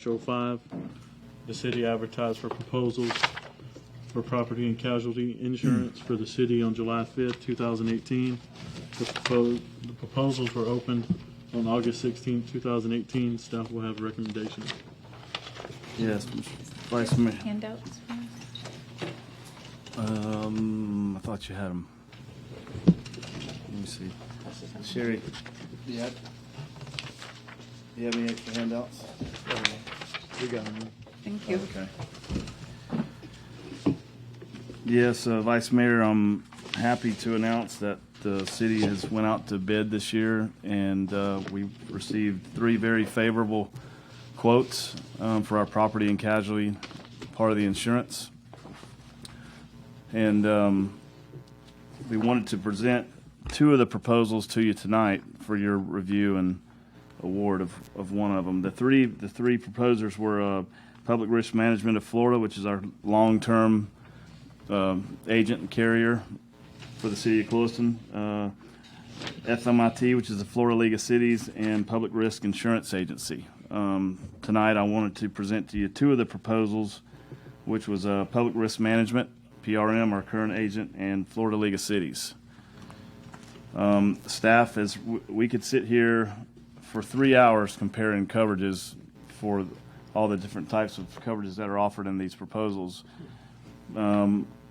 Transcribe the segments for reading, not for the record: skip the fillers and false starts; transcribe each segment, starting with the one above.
05. The city advertised for proposals for property and casualty insurance for the city on July 5th, 2018. The proposals were opened on August 16th, 2018. Staff will have recommendations. Yes, Vice Mayor. Handouts. I thought you had them. Let me see. Sherry, do you have any extra handouts? We got them. Thank you. Okay. Yes, Vice Mayor, I'm happy to announce that the city has went out to bid this year, and we received 3 very favorable quotes for our property and casualty part of the insurance. And we wanted to present 2 of the proposals to you tonight for your review and award of one of them. The three proposers were Public Risk Management of Florida, which is our long-term agent and carrier for the city of Clewiston, FMIT, which is the Florida League of Cities, and Public Risk Insurance Agency. Tonight I wanted to present to you 2 of the proposals, which was Public Risk Management, PRM, our current agent, and Florida League of Cities. Staff, we could sit here for 3 hours comparing coverages for all the different types of coverages that are offered in these proposals.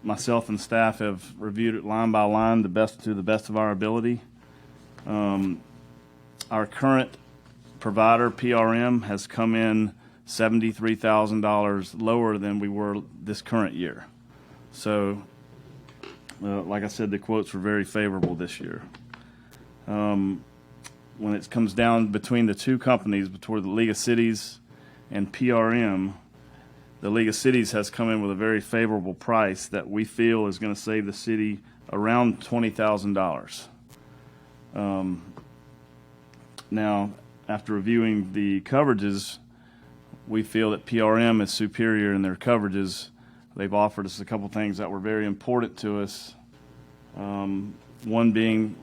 Myself and staff have reviewed it line by line to the best of our ability. Our current provider, PRM, has come in $73,000 lower than we were this current year. So, like I said, the quotes were very favorable this year. When it comes down between the 2 companies, between the League of Cities and PRM, the League of Cities has come in with a very favorable price that we feel is going to save the city around $20,000. Now, after reviewing the coverages, we feel that PRM is superior in their coverages. They've offered us a couple things that were very important to us. One being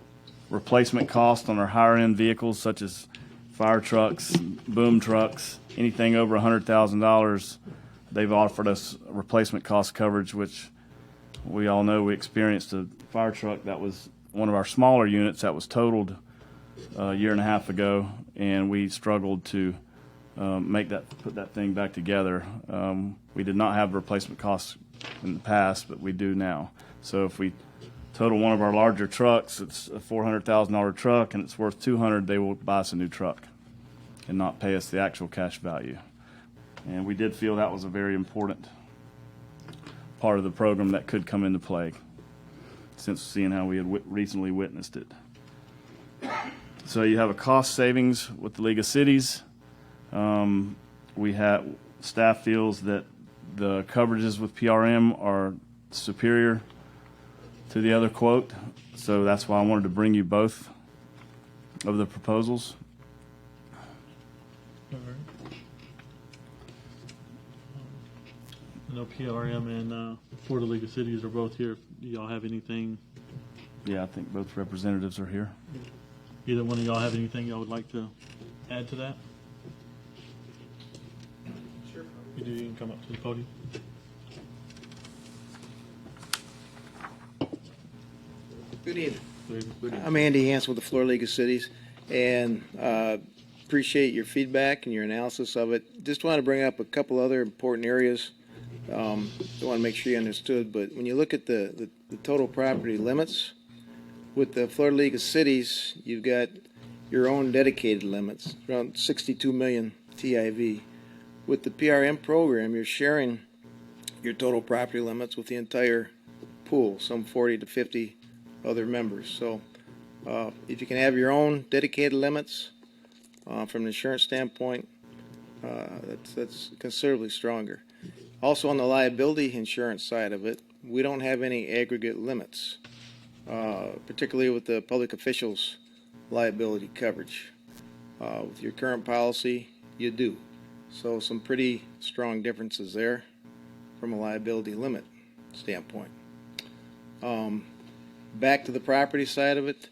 replacement cost on our higher end vehicles such as fire trucks, boom trucks, anything over $100,000. They've offered us replacement cost coverage, which we all know we experienced a fire truck that was one of our smaller units that was totaled a year and a half ago, and we struggled to put that thing back together. We did not have replacement costs in the past, but we do now. So if we total one of our larger trucks, it's a $400,000 truck, and it's worth $200,000, they will buy us a new truck and not pay us the actual cash value. And we did feel that was a very important part of the program that could come into play, since seeing how we had recently witnessed it. So you have a cost savings with the League of Cities. Staff feels that the coverages with PRM are superior to the other quote, so that's why I wanted to bring you both of the proposals. All right. I know PRM and Florida League of Cities are both here. Do y'all have anything? Yeah, I think both representatives are here. Either one of y'all have anything y'all would like to add to that? Sure. You can come up to the podium. Good evening. Good evening. I'm Andy Hans with the Florida League of Cities, and appreciate your feedback and your analysis of it. Just want to bring up a couple other important areas. I want to make sure you understood, but when you look at the total property limits, with the Florida League of Cities, you've got your own dedicated limits, around 62 million TIV. With the PRM program, you're sharing your total property limits with the entire pool, some 40 to 50 other members. So if you can have your own dedicated limits from an insurance standpoint, that's considerably stronger. Also on the liability insurance side of it, we don't have any aggregate limits, particularly with the public officials liability coverage. With your current policy, you do. So some pretty strong differences there from a liability limit standpoint. Back to the property side of it,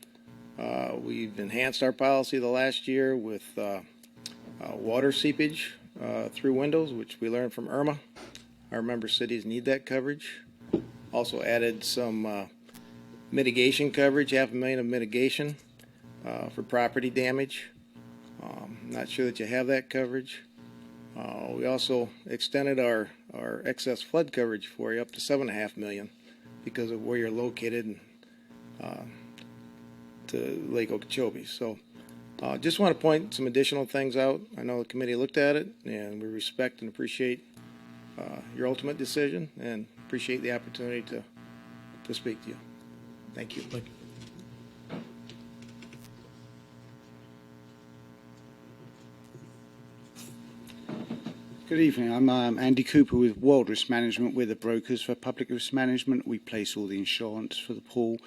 we've enhanced our policy the last year with water seepage through windows, which we learned from Irma. Our member cities need that coverage. Also added some mitigation coverage, $500,000 of mitigation for property damage. Not sure that you have that coverage. We also extended our excess flood coverage for you up to $7.5 million because of where you're located to Lake Okeechobee. So just want to point some additional things out. I know the committee looked at it, and we respect and appreciate your ultimate decision and appreciate the opportunity to speak to you. Thank you. Thank you. Good evening. I'm Andy Cooper with World Risk Management. We're the brokers for public risk management. We place all the insurance for the pool,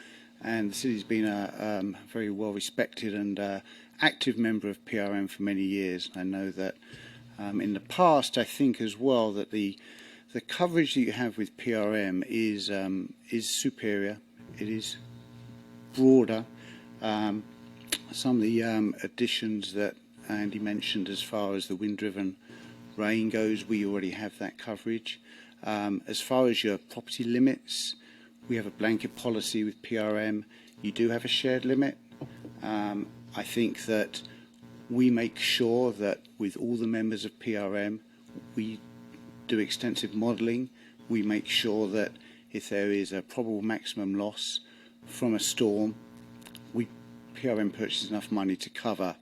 and the city's been a very well respected and active member of PRM for many years. I know that in the past, I think as well that the coverage that you have with PRM is superior. It is broader. Some of the additions that Andy mentioned as far as the wind-driven rain goes, we already have that coverage. As far as your property limits, we have a blanket policy with PRM. You do have a shared limit. I think that we make sure that with all the members of PRM, we do extensive modelling. We make sure that if there is a probable maximum loss from a storm, PRM purchases enough money to cover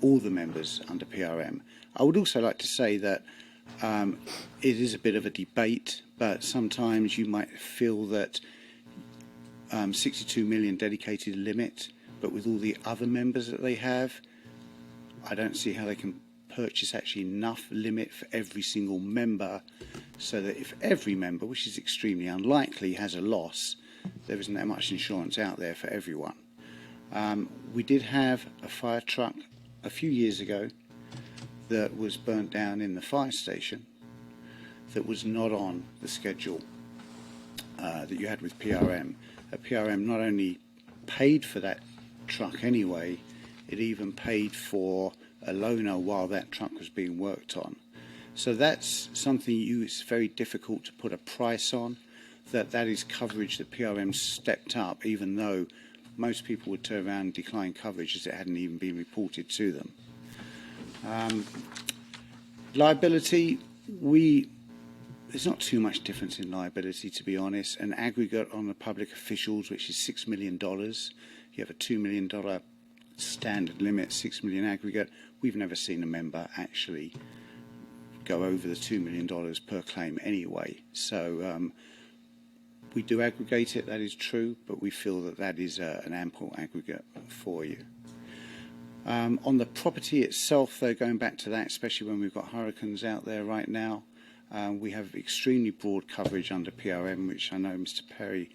all the members under PRM. I would also like to say that it is a bit of a debate, but sometimes you might feel that 62 million dedicated limit, but with all the other members that they have, I don't see how they can purchase actually enough limit for every single member, so that if every member, which is extremely unlikely, has a loss, there isn't that much insurance out there for everyone. We did have a fire truck a few years ago that was burnt down in the fire station that was not on the schedule that you had with PRM. PRM not only paid for that truck anyway, it even paid for a loaner while that truck was being worked on. So that's something it's very difficult to put a price on. That is coverage that PRM stepped up, even though most people would turn around and decline coverage as it hadn't even been reported to them. Liability, there's not too much difference in liability, to be honest. An aggregate on the public officials, which is $6 million. You have a $2 million standard limit, $6 million aggregate. We've never seen a member actually go over the $2 million per claim anyway. So we do aggregate it, that is true, but we feel that that is an ample aggregate for you. On the property itself, though, going back to that, especially when we've got hurricanes out there right now, we have extremely broad coverage under PRM, which I know Mr. Perry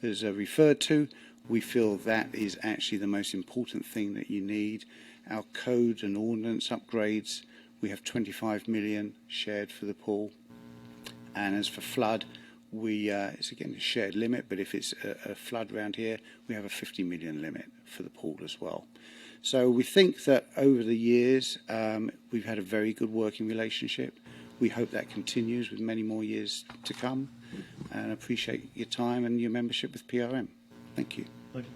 has referred to. We feel that is actually the most important thing that you need. Our code and ordinance upgrades, we have 25 million shared for the pool. And as for flood, it's again a shared limit, but if it's a flood around here, we have a 50 million limit for the pool as well. So we think that over the years, we've had a very good working relationship. We hope that continues with many more years to come, and appreciate your time and your membership with PRM. Thank you. Thank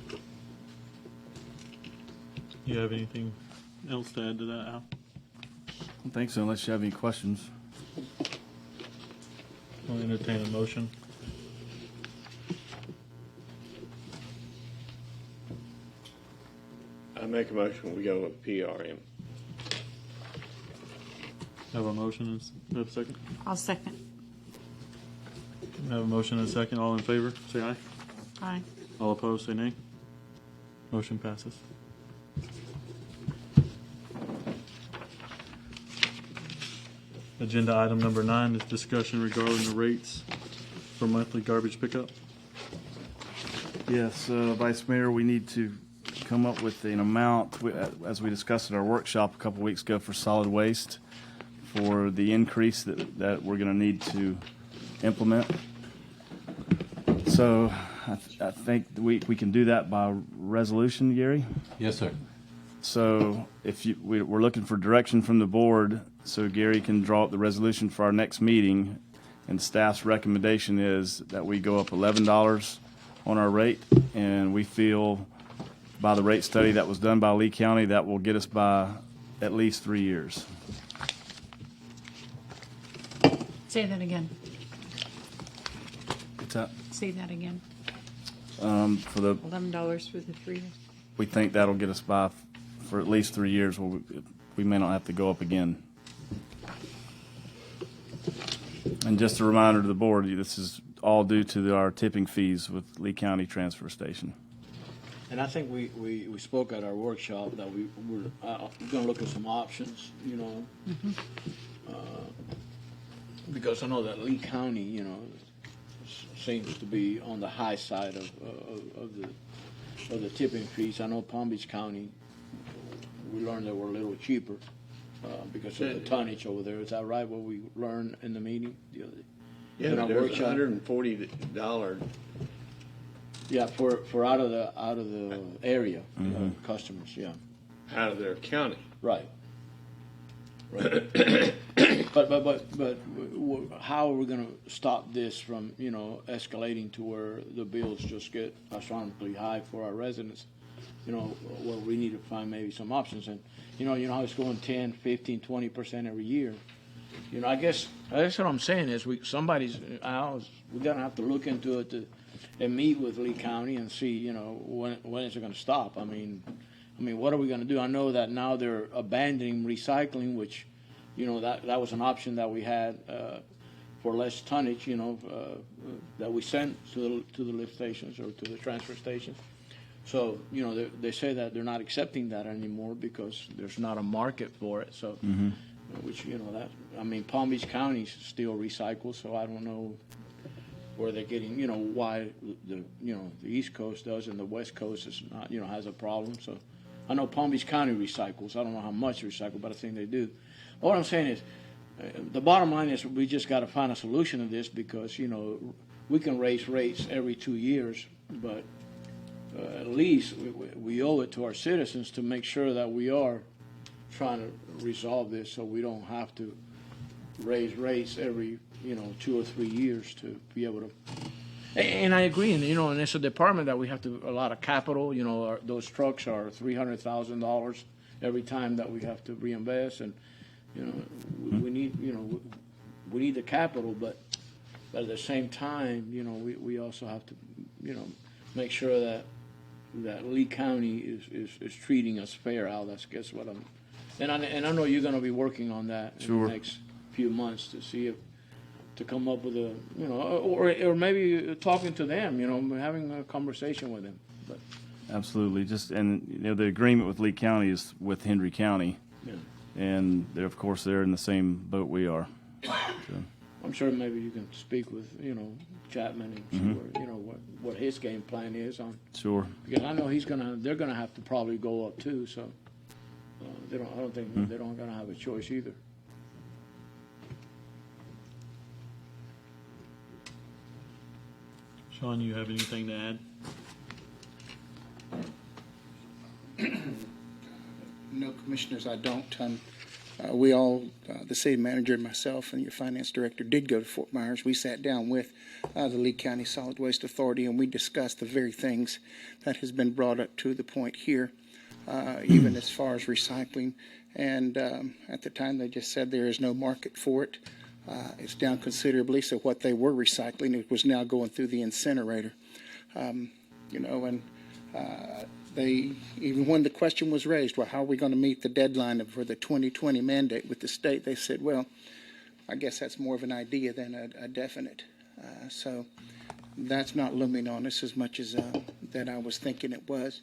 you. You have anything else to add to that, Al? I don't think so, unless you have any questions. I'll entertain a motion. I make a motion we go with PRM. Have a motion and have a second? I'll second. Have a motion and a second. All in favor, say aye. Aye. All opposed, say nay. Motion passes. Agenda item number 9 is discussion regarding the rates for monthly garbage pickup. Yes, Vice Mayor, we need to come up with an amount, as we discussed at our workshop a couple weeks ago for solid waste, for the increase that we're going to need to implement. So I think we can do that by resolution, Gary. Yes, sir. So we're looking for direction from the board so Gary can draw up the resolution for our next meeting. And staff's recommendation is that we go up $11 on our rate. And we feel by the rate study that was done by Lee County, that will get us by at least 3 years. Say that again. What's that? Say that again. For the, $11 for the 3 years. we think that'll get us by for at least 3 years. We may not have to go up again. And just a reminder to the board, this is all due to our tipping fees with Lee County Transfer Station. And I think we spoke at our workshop that we're going to look at some options, you know. Because I know that Lee County, you know, seems to be on the high side of the tipping fees. I know Palm Beach County, we learned they were a little cheaper because of the tonnage over there. Is that right, what we learned in the meeting the other day? Yeah, In our there's workshop? $140. Yeah, for out of the area, customers, yeah. Out of their county. Right. Right. but how are we going to stop this from, you know, escalating to where the bills just get astronomically high for our residents? You know, well, we need to find maybe some options. And, you know how it's going 10, 15, 20% every year. You know, I guess that's what I'm saying is we're going to have to look into it and meet with Lee County and see, you know, when is it going to stop? I mean, what are we going to do? I know that now they're abandoning recycling, which, you know, that was an option that we had for less tonnage, you know, that we sent to the lift stations or to the transfer stations. So, you know, they say that they're not accepting that anymore because there's not a market for it. So, which, you know, Palm Beach County still recycles, so I don't know where they're getting, you know, why the East Coast does and the West Coast is not, you know, has a problem. So I know Palm Beach County recycles. I don't know how much they recycle, but I think they do. But what I'm saying is, the bottom line is we just got to find a solution to this because, you know, we can raise rates every 2 years, but at least we owe it to our citizens to make sure that we are trying to resolve this so we don't have to raise rates every, you know, 2 or 3 years to be able to. And I agree, and you know, and it's a department that we have to a lot of capital. You know, those trucks are $300,000 every time that we have to reinvest, and you know, we need, you know, we need the capital, but at the same time, you know, we also have to, you know, make sure that Lee County is treating us fair. Al, that's guess what I'm, and I know you're going to be working on that in the next few months to see if. To come up with a, you know, or maybe talking to them, you know, having a conversation with them. But Absolutely. And you know, the agreement with Lee County is with Henry County, yeah, and of course they're in the same boat we are. So. I'm sure maybe you can speak with, you know, Chapman and see where, you know, what his game plan is on. Sure. Because I know they're gonna have to probably go up too. So I don't think they're not gonna have a choice either. Sean, you have anything to add? No, Commissioners, I don't. We all, the city manager and myself and your finance director did go to Fort Myers. We sat down with the Lee County Solid Waste Authority and we discussed the very things that has been brought up to the point here, even as far as recycling. And at the time, they just said there is no market for it. It's down considerably, so what they were recycling, it was now going through the incinerator. You know, and they, even when the question was raised, well, how are we going to meet the deadline for the 2020 mandate with the state? They said, well, I guess that's more of an idea than a definite. So that's not looming on us as much as that I was thinking it was.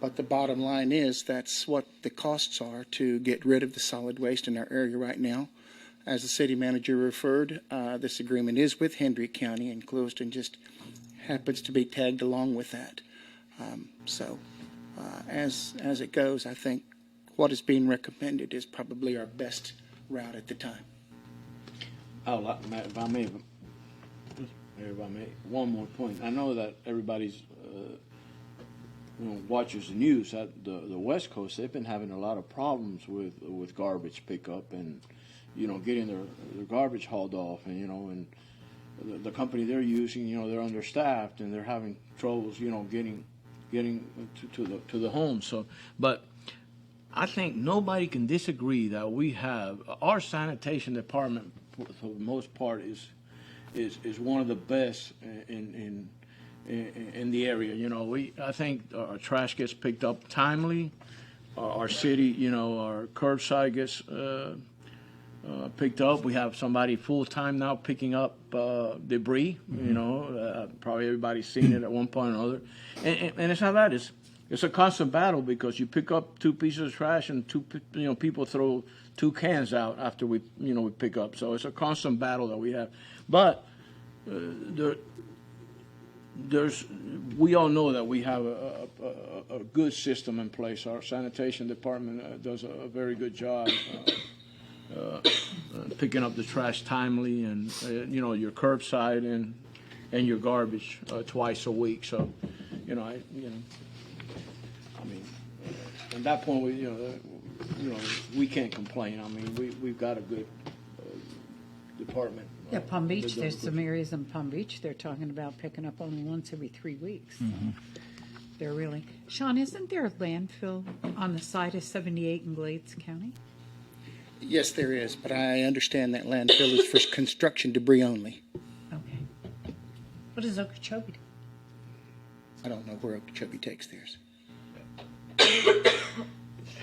But the bottom line is that's what the costs are to get rid of the solid waste in our area right now. As the city manager referred, this agreement is with Hendry County, and Clewiston just happens to be tagged along with that. So as it goes, I think what is being recommended is probably our best route at the time. Oh, if I may, one more point. I know that everybody's watches the news at the West Coast, they've been having a lot of problems with garbage pickup and, getting their garbage hauled off, and, and the company they're using, they're understaffed and they're having troubles, getting to the home. So, but I think nobody can disagree that we have our sanitation department, for the most part, is one of the best in the area. I think our trash gets picked up timely. Our city, our curbside gets picked up. We have somebody full time now picking up debris. Probably everybody's seen it at one point or another. And it's not that. It's a constant battle because you pick up 2 pieces of trash and people throw 2 cans out after we pick up. So it's a constant battle that we have. But we all know that we have a good system in place. Our sanitation department does a very good job picking up the trash timely, and your curbside and your garbage twice a week. So at that point we can't complain. I mean, we've got a good department. Yeah, Palm Beach, there's some areas in Palm Beach they're talking about picking up only once every 3 weeks. They're really... Sean, isn't there a landfill on the side of 78 in Glades County? Yes, there is, but I understand that landfill is for construction debris only. Okay. What does Okeechobee do? I don't know where Okeechobee takes theirs.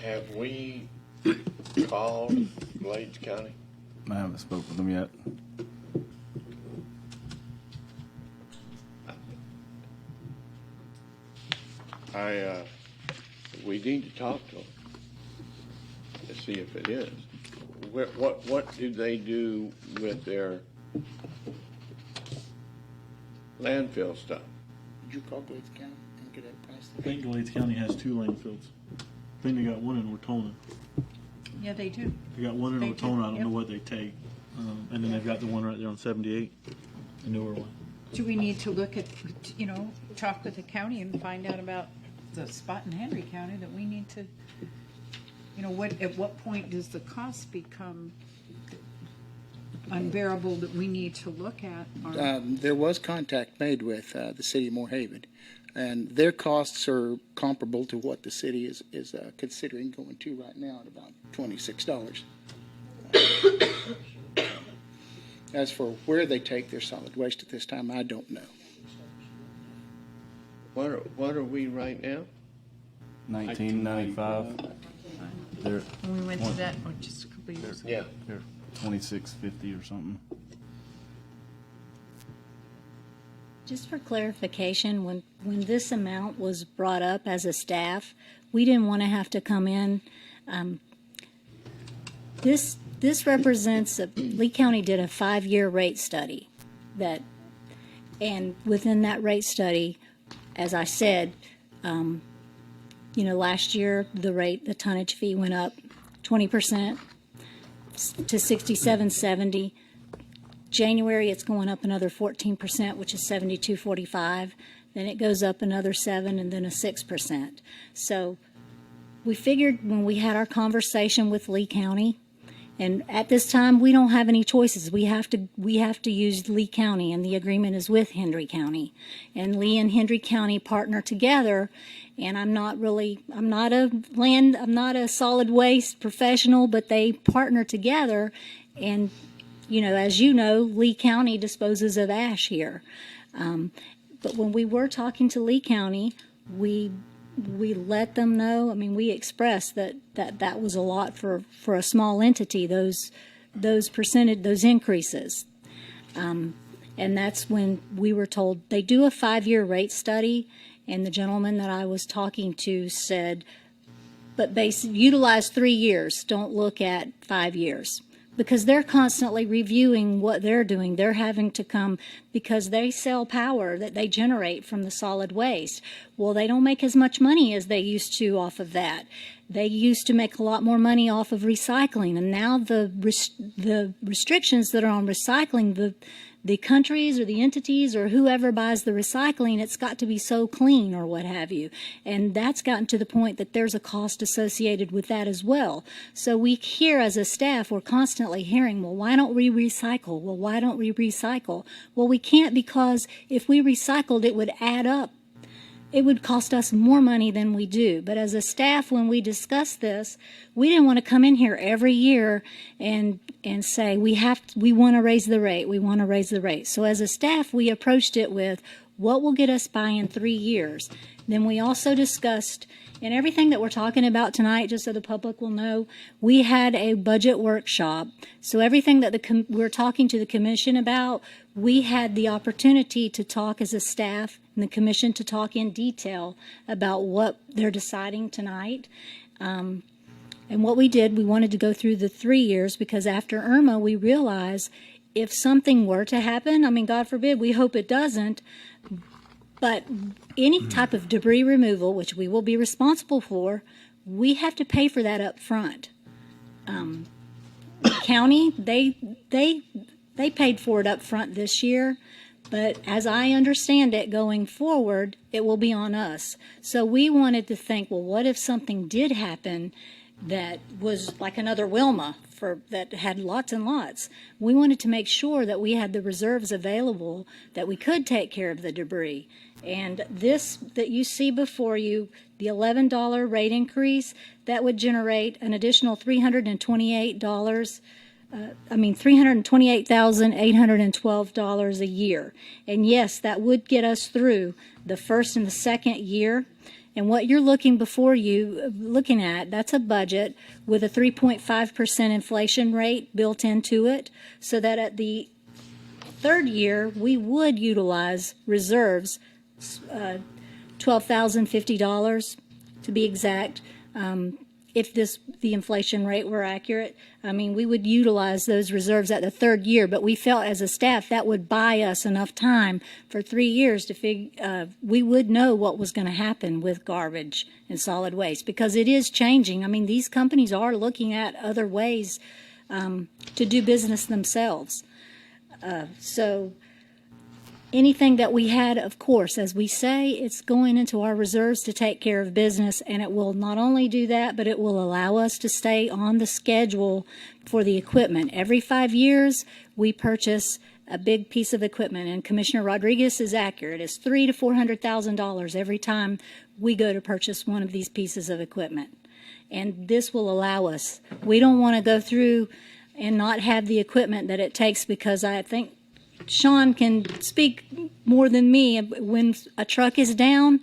Have we called Glades County? I haven't spoke with them yet. We need to talk to them to see if it is. What do they do with their landfill stuff? Did you call Glades County and get that price? I think Glades County has 2 landfills. I think they got one in Ortona. Yeah, they do. They got one in They Ortona. do, I don't yep. know what they take. And then they've got the one right there on 78, the newer one. Do we need to look at, talk with the county and find out about the spot in Henry County that we need to, at what point does the cost become unbearable that we need to look at? There was contact made with the city of Moorhaven, and their costs are comparable to what the city is considering going to right now at about $26. As for where they take their solid waste at this time, I don't know. What are we right now? 1995. They're When we went to that, just a couple of years ago. Yeah. they're 2650 or something. Just for clarification, when this amount was brought up as a staff, we didn't want to have to come in. This represents Lee County did a 5-year rate study and within that rate study, as I said, last year the tonnage fee went up 20% to $67.70. January it's going up another 14%, which is $72.45. Then it goes up another 7%, and then a 6%. So we figured when we had our conversation with Lee County, and at this time we don't have any choices. We have to use Lee County, and the agreement is with Hendry County, and Lee and Hendry County partner together. And I'm not a solid waste professional, but they partner together. And as you know, Lee County disposes of ash here. But when we were talking to Lee County, we let them know. I mean, we expressed that was a lot for a small entity. Those increases, and that's when we were told they do a 5-year rate study. And the gentleman that I was talking to said, but utilize 3 years. Don't look at 5 years. Because they're constantly reviewing what they're doing. They're having to come because they sell power that they generate from the solid waste. Well, they don't make as much money as they used to off of that. They used to make a lot more money off of recycling, and now the restrictions that are on recycling, the countries or the entities or whoever buys the recycling, it's got to be so clean or what have you. And that's gotten to the point that there's a cost associated with that as well. So we here as a staff, we're constantly hearing, well, why don't we recycle? Well, why don't we recycle? Well, we can't, because if we recycled, it would add up. It would cost us more money than we do. But as a staff, when we discussed this, we didn't want to come in here every year and say we want to raise the rate. We want to raise the rate. So as a staff, we approached it with what will get us by in 3 years. Then we also discussed, and everything that we're talking about tonight, just so the public will know, we had a budget workshop. So everything that we're talking to the commission about, we had the opportunity to talk as a staff and the commission to talk in detail about what they're deciding tonight. And what we did, we wanted to go through the 3 years, because after Irma, we realized if something were to happen, I mean, God forbid, we hope it doesn't, but any type of debris removal, which we will be responsible for, we have to pay for that up front. The county, they paid for it up front this year, but as I understand it going forward, it will be on us. So we wanted to think, well, what if something did happen that was like another Wilma that had lots and lots? We wanted to make sure that we had the reserves available, that we could take care of the debris. And this that you see before you, the $11 rate increase, that would generate an additional $328,812 a year. And yes, that would get us through the first and the second year. And what you're looking at, that's a budget with a 3.5% inflation rate built into it, so that at the third year, we would utilize reserves, $12,050 to be exact. If the inflation rate were accurate, I mean, we would utilize those reserves at the third year, but we felt as a staff that would buy us enough time for 3 years to we would know what was going to happen with garbage and solid waste, because it is changing. I mean, these companies are looking at other ways to do business themselves. So anything that we had, of course, as we say, it's going into our reserves to take care of business, and it will not only do that, but it will allow us to stay on the schedule for the equipment. Every 5 years, we purchase a big piece of equipment, and Commissioner Rodriguez is accurate. It's $300,000 to $400,000 every time we go to purchase one of these pieces of equipment. And this will allow us. We don't want to go through and not have the equipment that it takes, because I think Sean can speak more than me. When a truck is down,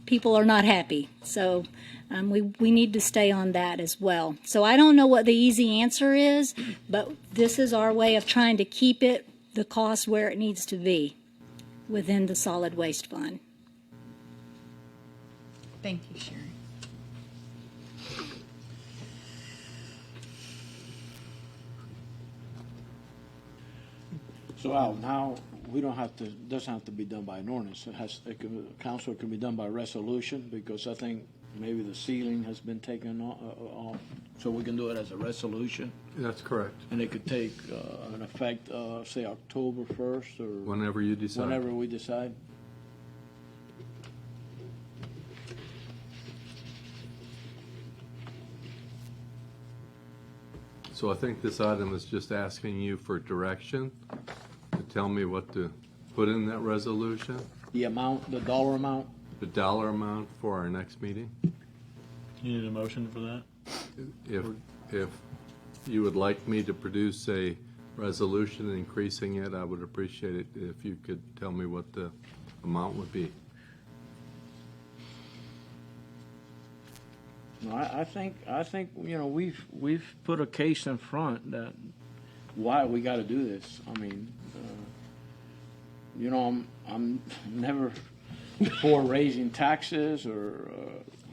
people are not happy. So we need to stay on that as well. So I don't know what the easy answer is, but this is our way of trying to keep the cost where it needs to be within the solid waste fund. Thank you, Sherry. So Al, now we doesn't have to be done by an ordinance. Council can be done by resolution, because I think maybe the ceiling has been taken off. So we can do it as a resolution, That's correct. and it could take an effect, say October 1st or Whenever you decide. whenever we decide. So I think this item is just asking you for direction to tell me what to put in that resolution, The amount, the dollar amount. the dollar amount for our next meeting. You need a motion for that? If you would like me to produce a resolution increasing it, I would appreciate it if you could tell me what the amount would be. No, I think we've put a case in front that why we got to do this. I mean, I'm never for raising taxes or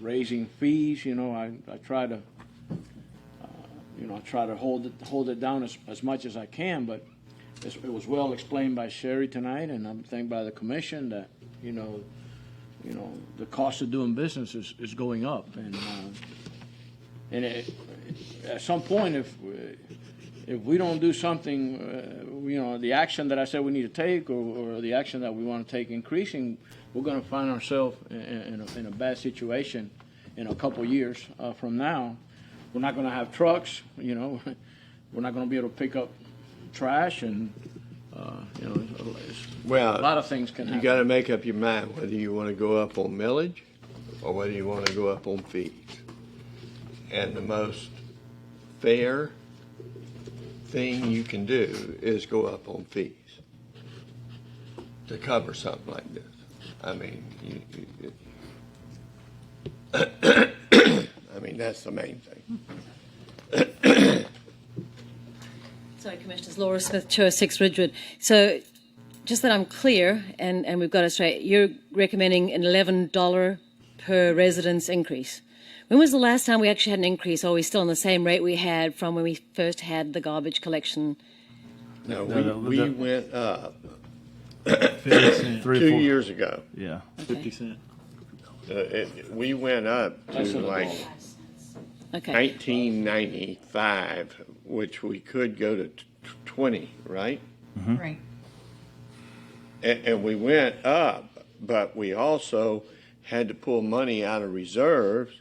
raising fees. I try to hold it down as much as I can. But it was well explained by Sherry tonight, and I'm thanked by the commission that the cost of doing business is going up, and at some point, if we don't do something, the action that I said we need to take, or the action that we want to take increasing, we're going to find ourselves in a bad situation in a couple years from now. We're not going to have trucks, we're not going to be able to pick up trash, and Well, a lot of things can you happen. got to make up your mind whether you want to go up on millage or whether you want to go up on fees. And the most fair thing you can do is go up on fees to cover something like this. I mean, I mean, that's the main thing. Sorry, Commissioners, Laura Smith, Chair 6 Ridgewood. So just that I'm clear, and we've got it straight, you're recommending an $11 per residence increase. When was the last time we actually had an increase? Or are we still on the same rate we had from when we first had the garbage collection? No, we went up 50 cent. 2 years ago. Yeah. 50 cent. We went up to Less than a like dollar. Okay. 1995, which we could go to 20, right? Right. And we went up, but we also had to pull money out of reserves.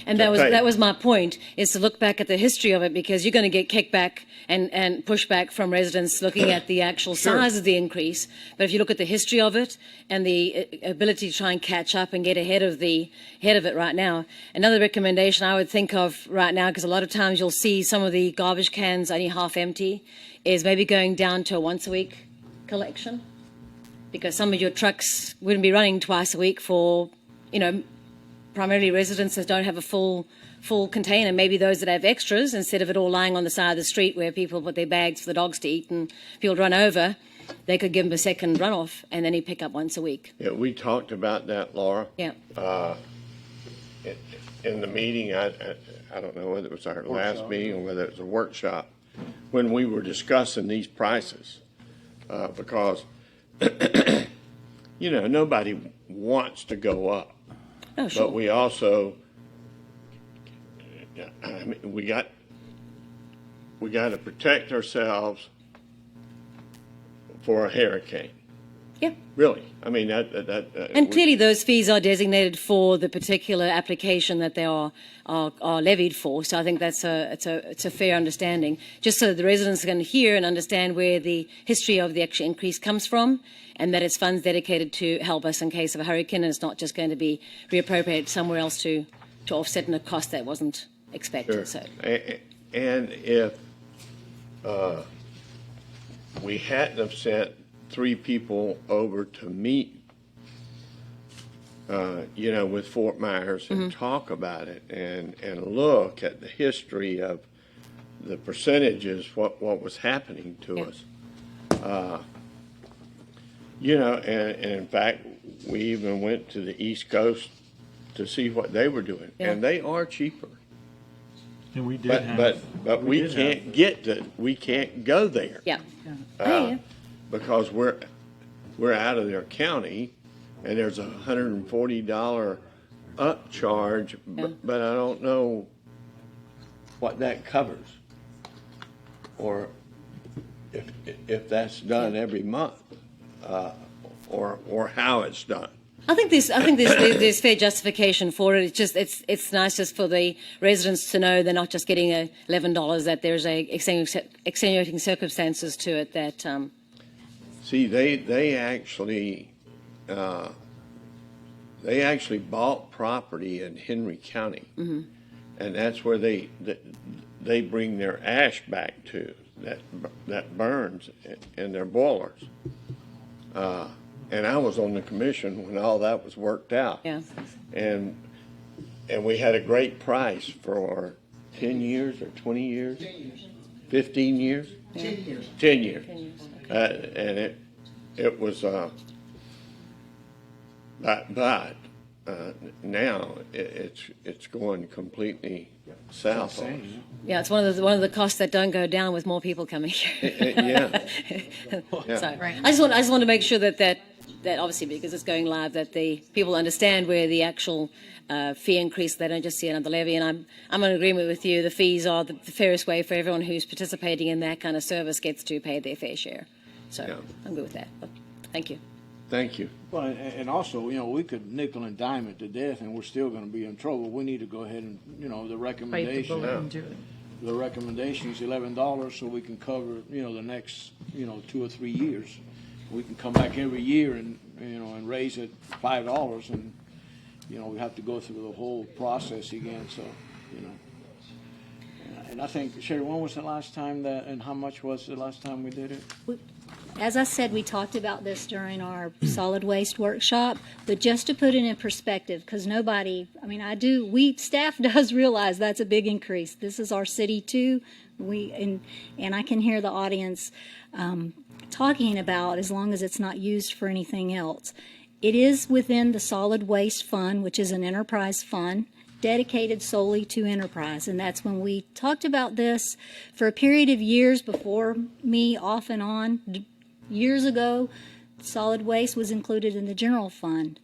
And to pay. that was my point, is to look back at the history of it, because you're going to get kickback and pushback from residents looking at the actual size of the increase. But if you look at the history of it and the ability to try and catch up and get ahead of it right now, another recommendation I would think of right now, because a lot of times you'll see some of the garbage cans only half empty, is maybe going down to a once a week collection, because some of your trucks wouldn't be running twice a week for, primarily residents that don't have a full container, maybe those that have extras, instead of it all lying on the side of the street where people put their bags for the dogs to eat and people run over, they could give them a second runoff and then you pick up once a week. Yeah, we talked about that, Laura. Yeah. In the meeting, I don't know whether it was our last meeting or whether it was a workshop, when we were discussing these prices, because, nobody wants to go up. Oh, sure. But we also, we got to protect ourselves for a hurricane. Yeah. Really, I mean that. And clearly those fees are designated for the particular application that they are levied for. So I think it's a fair understanding, just so the residents are going to hear and understand where the history of the actual increase comes from, and that it's funds dedicated to help us in case of a hurricane, and it's not just going to be reappropriated somewhere else to offset a cost that wasn't expected. Sure. So And if we hadn't have sent 3 people over to meet, with Fort Myers and talk about it and look at the history of the percentages, what was happening to us. And in fact, we even went to the East Coast to see what they were doing, and they are cheaper. And we did But we can't we can't go there. yeah. Oh, yeah. Because we're out of their county, and there's a $140 upcharge, but I don't know what that covers, or if that's done every month, or how it's done. I think there's fair justification for it. It's nice just for the residents to know they're not just getting $11, that there's extenuating circumstances to it that. See, they actually bought property in Henry County, and that's where they bring their ash back to that burns in their boilers. And I was on the commission when all that was worked out. Yeah. And we had a great price for 10 years or 20 years? 10 years. 15 years? 10 years. 10 years. 10 years. Okay. And it was, but now it's going completely south. Same, Yeah, it's one of the costs that don't go down with more people coming here. Yeah. Yeah. So I just want to make sure that obviously, because it's going live, that the people understand where the actual fee increase. They don't just see another levy. And I'm in agreement with you. The fees are the fairest way for everyone who's participating in that kind of service gets to pay their fair share. So Yeah. I'm good with that. But thank you. Thank you. Well, and also, we could nickel and dime it to death, and we're still going to be in trouble. We need to go ahead and, the Bite the recommendation. bullet and do it. The recommendation is $11, so we can cover, the next, 2 or 3 years. We can come back every year and, and raise it $5, and, we have to go through the whole process again, so, And I think, Sherry, when was the last time and how much was the last time we did it? As I said, we talked about this during our solid waste workshop, but just to put it in perspective, because staff does realize that's a big increase. This is our city too. And I can hear the audience talking about, as long as it's not used for anything else. It is within the solid waste fund, which is an enterprise fund dedicated solely to enterprise. And that's when we talked about this for a period of years before me, off and on. Years ago, solid waste was included in the general fund.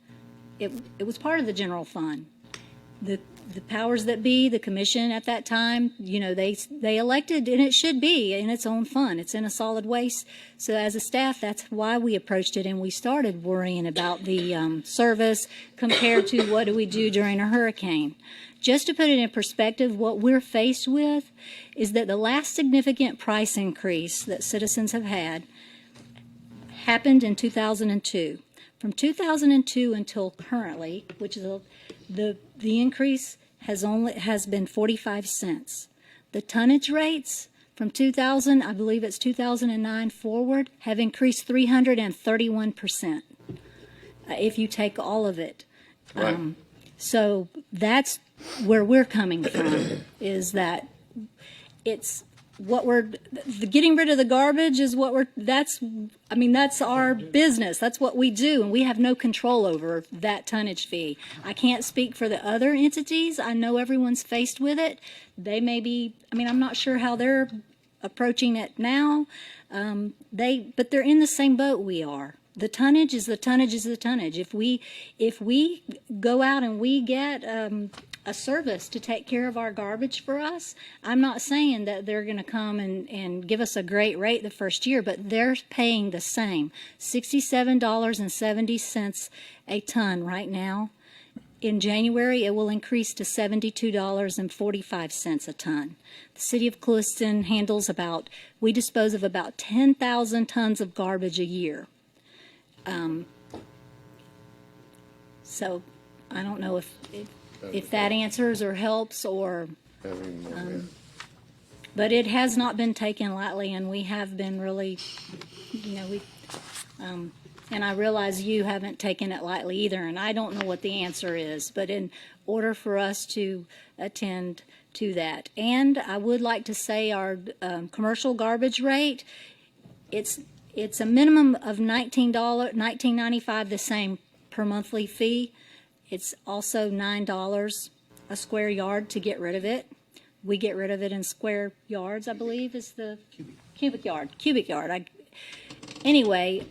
It was part of the general fund. The powers that be, the commission at that time, they elected, and it should be in its own fund. It's in a solid waste. So as a staff, that's why we approached it, and we started worrying about the service compared to what do we do during a hurricane. Just to put it in perspective, what we're faced with is that the last significant price increase that citizens have had happened in 2002. From 2002 until currently, which is the increase has been 45 cents. The tonnage rates from 2000, I believe it's 2009 forward, have increased 331%. If you take all of it. Right. So that's where we're coming from, is that it's getting rid of the garbage is that's our business. That's what we do, and we have no control over that tonnage fee. I can't speak for the other entities. I know everyone's faced with it. They may be, I'm not sure how they're approaching it now. But they're in the same boat we are. The tonnage is the tonnage is the tonnage. If we go out and we get a service to take care of our garbage for us, I'm not saying that they're going to come and give us a great rate the first year, but they're paying the same, $67.70 a ton right now. In January, it will increase to $72.45 a ton. The city of Clewiston we dispose of about 10,000 tons of garbage a year. So I don't know if that answers or helps but it has not been taken lightly, and we have been really, and I realize you haven't taken it lightly either, and I don't know what the answer is, but in order for us to attend to that. And I would like to say our commercial garbage rate, it's a minimum of $19.95, the same per monthly fee. It's also $9 a square yard to get rid of it. We get rid of it in square yards, I believe, is the cubic yard. Anyway,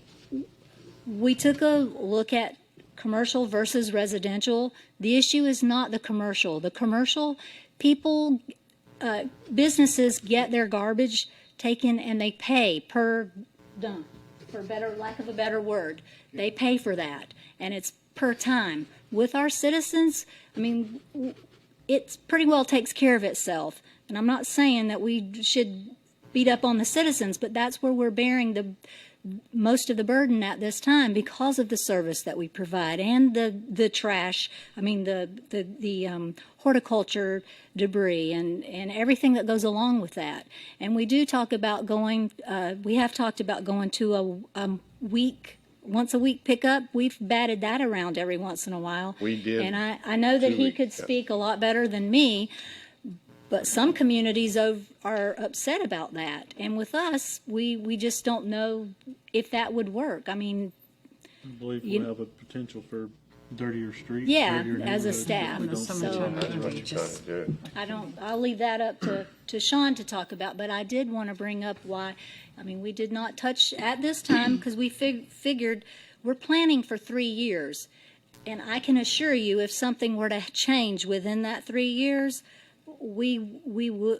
we took a look at commercial versus residential. The issue is not the commercial. The commercial people, businesses get their garbage taken and they pay per dump, for lack of a better word. They pay for that, and it's per time. With our citizens, it pretty well takes care of itself. And I'm not saying that we should beat up on the citizens, but that's where we're bearing most of the burden at this time because of the service that we provide and the trash. The horticulture debris and everything that goes along with that. And we do talk about we have talked about going to a once a week pickup. We've batted that around every once in a while. We did. And I know that he could speak a lot better than me, but some communities are upset about that. And with us, we just don't know if that would work. I believe we have a potential for dirtier streets. Yeah, dirtier as a neighborhoods. staff. In the summertime, That's it'll what be you're just. trying to do. I'll leave that up to Sean to talk about, but I did want to bring up why, we did not touch at this time because we figured we're planning for 3 years. And I can assure you, if something were to change within that 3 years, we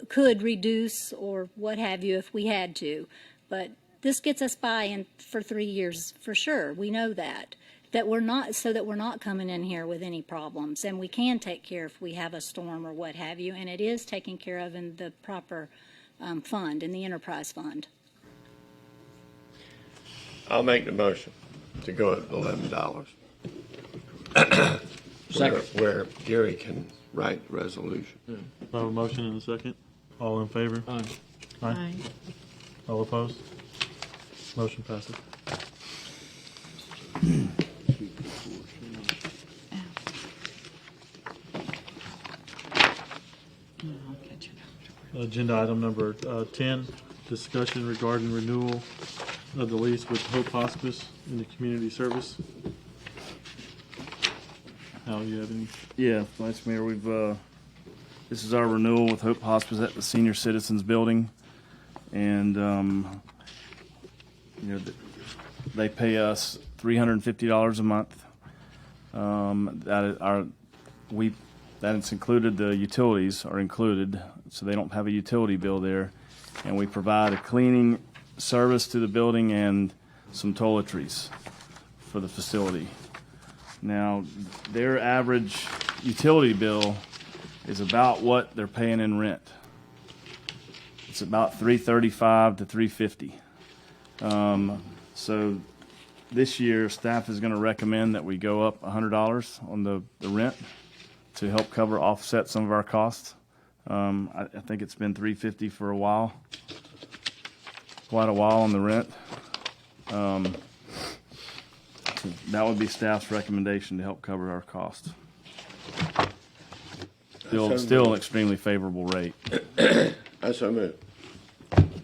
could reduce or what have you if we had to. But this gets us by in for 3 years for sure. We know that we're not coming in here with any problems, and we can take care if we have a storm or what have you, and it is taken care of in the proper fund, in the enterprise fund. I'll make the motion to go at $11. Second. Where Gary can write the resolution. I have a motion and a second. All in favor? Aye. Aye. All opposed? Motion passes. I'll catch it after. Agenda item number 10, discussion regarding renewal of the lease with Hope Hospice in the community service. Hal, you have any? Yeah, Vice Mayor, this is our renewal with Hope Hospice at the Senior Citizens Building. And, they pay us $350 a month. That's included, the utilities are included, so they don't have a utility bill there. And we provide a cleaning service to the building and some toiletries for the facility. Now, their average utility bill is about what they're paying in rent. It's about $335 to $350. So this year, staff is going to recommend that we go up $100 on the rent to help offset some of our costs. I think it's been $350 for a while, quite a while on the rent. So that would be staff's recommendation to help cover our costs. Still an extremely favorable rate. I so move.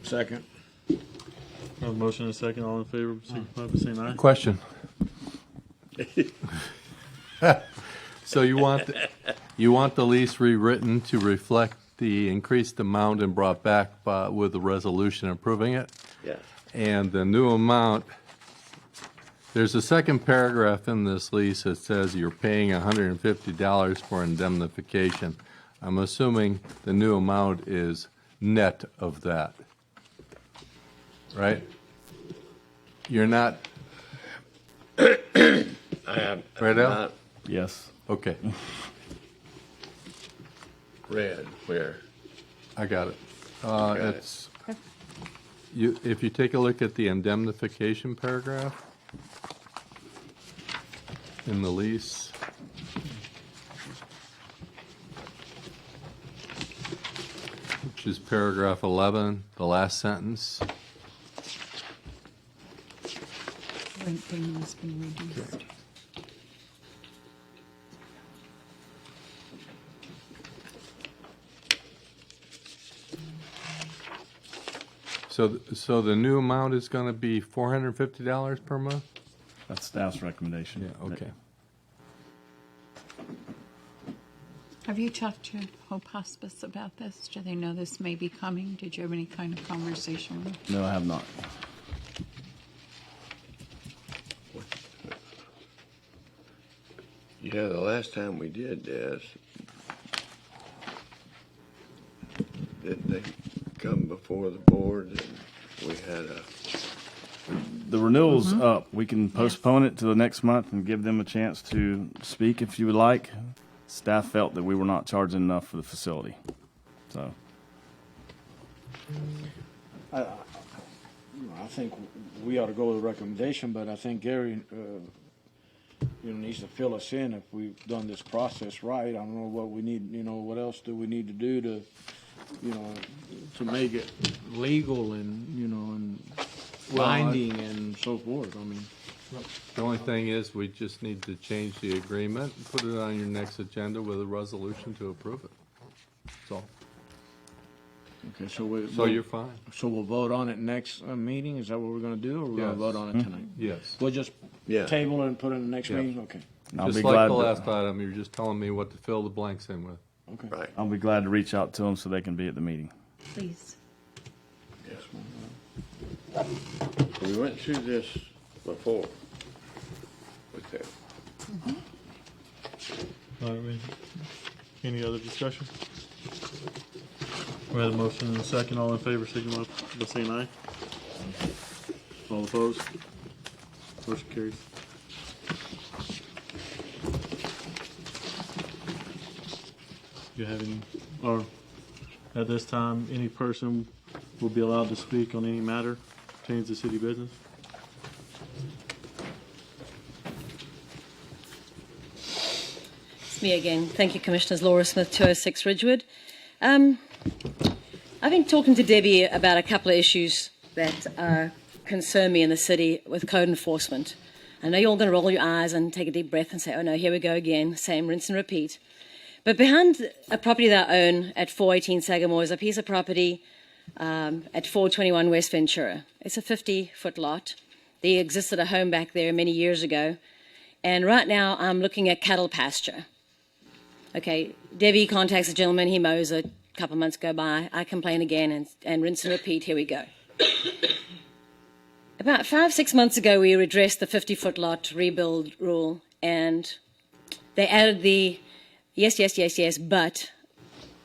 Second. I have a motion and a second. All in favor, signify by saying aye. Question. So you want the lease rewritten to reflect the increased amount and brought back with the resolution approving it? Yes. And the new amount, there's a second paragraph in this lease that says you're paying $150 for indemnification. I'm assuming the new amount is net of that, right? You're not, I have Right, Al? not Yes. okay, read where. I got it. Got it. It's, if you take a look at the indemnification paragraph in the lease, which is paragraph 11, the last sentence. Rent payment has been reduced. So the new amount is going to be $450 per month? That's staff's recommendation. Yeah, okay. Have you talked to Hope Hospice about this? Do they know this may be coming? Did you have any kind of conversation with them? No, I have not. Yeah, the last time we did this, didn't they come before the board and we had a, The renewal's up. We can postpone it to the next month and give them a chance to speak if you would like. Staff felt that we were not charging enough for the facility. So, I think we ought to go with the recommendation, but I think Gary, needs to fill us in if we've done this process right. I don't know what we need, what else do we need to do to, to make it legal and, and binding and so forth. I mean, The only thing is, we just need to change the agreement, and put it on your next agenda with a resolution to approve it. That's all. okay, So you're fine. So we'll vote on it next meeting? Is that what we're gonna do, or we're gonna Yes. vote on it tonight? Yes. We'll just Yeah. table it and put it in the next Yeah. meeting? Okay. And I'll Just be like glad the to- last item, you're just telling me what to fill the blanks in with. Right. I'll be glad to reach out to them so they can be at the meeting. Please. We went through this before with them. All right, any other discussion? We had a motion and a second. All in favor, signify by saying aye. All opposed? Motion carries. Do you have any, or at this time, any person will be allowed to speak on any matter pertaining to city business? It's me again. Thank you, Commissioners. Laura Smith, 206 Ridgewood. I've been talking to Debbie about a couple of issues that concern me in the city with code enforcement. I know you're all going to roll your eyes and take a deep breath and say, oh no, here we go again, same rinse and repeat. But behind a property that I own at 418 Sagamore is a piece of property at 421 West Ventura. It's a 50-foot lot. There existed a home back there many years ago. And right now I'm looking at cattle pasture. Okay, Debbie contacts a gentleman, he mows it, a couple of months go by, I complain again and rinse and repeat, here we go. About 5-6 months ago, we addressed the 50-foot lot rebuild rule, and they added the yes, but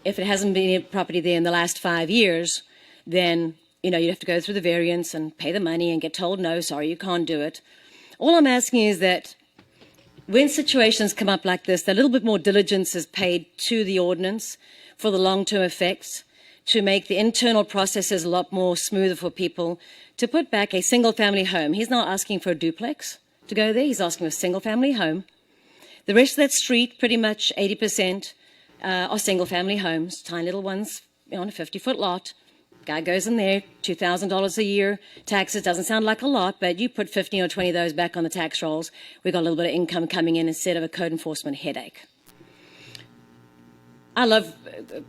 if it hasn't been a property there in the last 5 years, then, you know, you have to go through the variance and pay the money and get told, no, sorry, you can't do it. All I'm asking is that when situations come up like this, that a little bit more diligence is paid to the ordinance for the long-term effects, to make the internal processes a lot more smoother for people, to put back a single-family home. He's not asking for a duplex to go there. He's asking for a single-family home. The rest of that street, pretty much 80%, are single-family homes, tiny little ones, you know, on a 50-foot lot. Guy goes in there, $2,000 a year. Taxes doesn't sound like a lot, but you put 15 or 20 of those back on the tax rolls. We've got a little bit of income coming in instead of a code enforcement headache. I love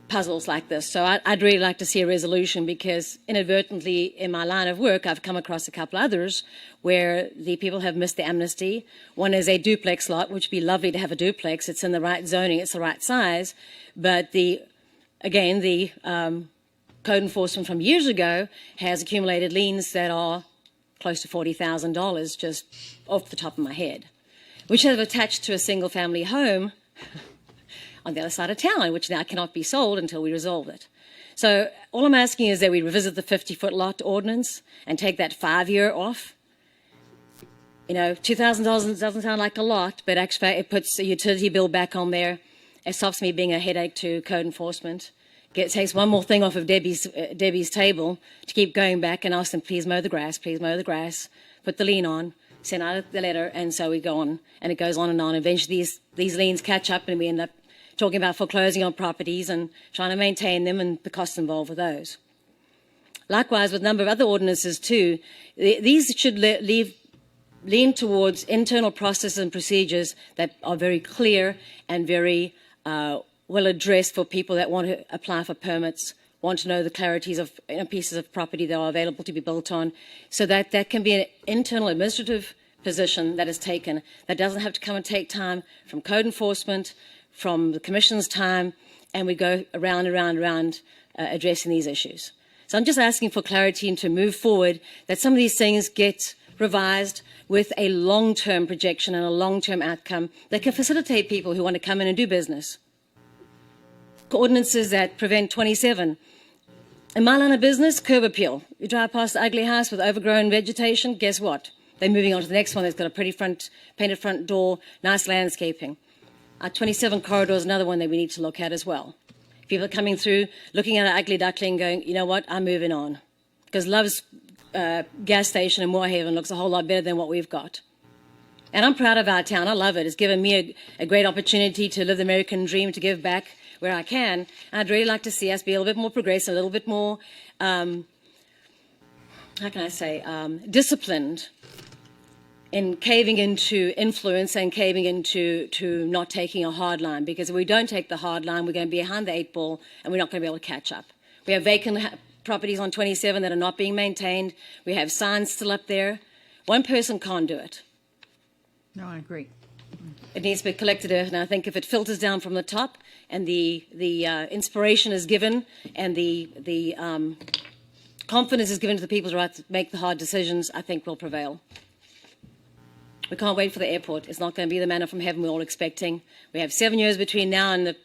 puzzles like this, so I'd really like to see a resolution, because inadvertently in my line of work I've come across a couple others where the people have missed the amnesty. One is a duplex lot, which would be lovely to have a duplex. It's in the right zoning, it's the right size, but the code enforcement from years ago has accumulated liens that are close to $40,000 just off the top of my head, which have attached to a single family home on the other side of town, which now cannot be sold until we resolve it. So all I'm asking is that we revisit the 50-foot lot ordinance and take that 5-year off. You know, $2,000 doesn't sound like a lot, but actually it puts a utility bill back on there. It stops me being a headache to code enforcement. It takes one more thing off of Debbie's table to keep going back and ask them, please mow the grass, put the lien on, send out the letter, and so we go on, and it goes on and on. Eventually these liens catch up and we end up talking about foreclosing on properties and trying to maintain them and the costs involved with those. Likewise, with a number of other ordinances too, these should lean towards internal processes and procedures that are very clear and very well addressed for people that want to apply for permits, want to know the clarities of pieces of property that are available to be built on, so that that can be an internal administrative position that is taken, that doesn't have to come and take time from code enforcement, from the Commission's time, and we go around and around and around addressing these issues. So I'm just asking for clarity and to move forward, that some of these things get revised with a long-term projection and a long-term outcome that can facilitate people who want to come in and do business. Ordinances that prevent 27. In my line of business, curb appeal. You drive past the ugly house with overgrown vegetation, guess what? They're moving on to the next one that's got a pretty painted front door, nice landscaping. Our 27 corridor is another one that we need to look at as well. People are coming through, looking at an ugly duckling, going, you know what, I'm moving on. Because Love's gas station in Moorhaven looks a whole lot better than what we've got. And I'm proud of our town. I love it. It's given me a great opportunity to live the American dream, to give back where I can. And I'd really like to see us be a little bit more progressive, a little bit more, disciplined in caving into influence and caving into not taking a hard line. Because if we don't take the hard line, we're going to be behind the 8 ball and we're not going to be able to catch up. We have vacant properties on 27 that are not being maintained. We have signs still up there. One person can't do it. No, I agree. It needs to be collected, and I think if it filters down from the top and the inspiration is given and the confidence is given to the people to make the hard decisions, I think we'll prevail. We can't wait for the airport. It's not going to be the manna from heaven we're all expecting. We have 7 years between now and the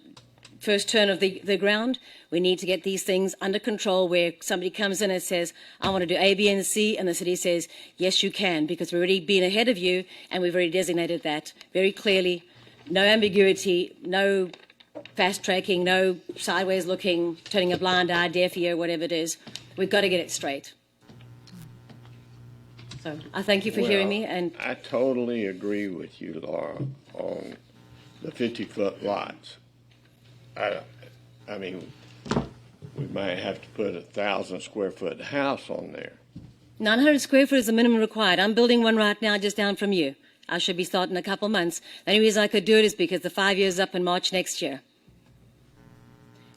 first turn of the ground. We need to get these things under control where somebody comes in and says, I want to do A, B, and C, and the city says, yes, you can, because we've already been ahead of you and we've already designated that very clearly. No ambiguity, no fast tracking, no sideways looking, turning a blind eye, deaf ear, whatever it is. We've got to get it straight. So I thank you for hearing me. And I totally agree with you, Laura, on the 50-foot lots. I mean, we might have to put a 1,000-square-foot house on there. 900 square foot is the minimum required. I'm building one right now just down from you. I should be starting in a couple of months. The only reason I could do it is because the 5 years is up in March next year.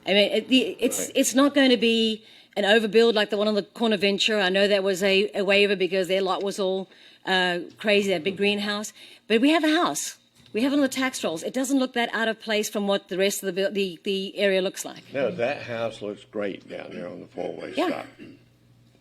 I mean, it's not going to be an overbuild like the one on the corner Venture. I know that was a waiver because their lot was all crazy, that big greenhouse. But we have a house. We have it on the tax rolls. It doesn't look that out of place from what the rest of the area looks like. No, that house looks great down there on the four-way stop.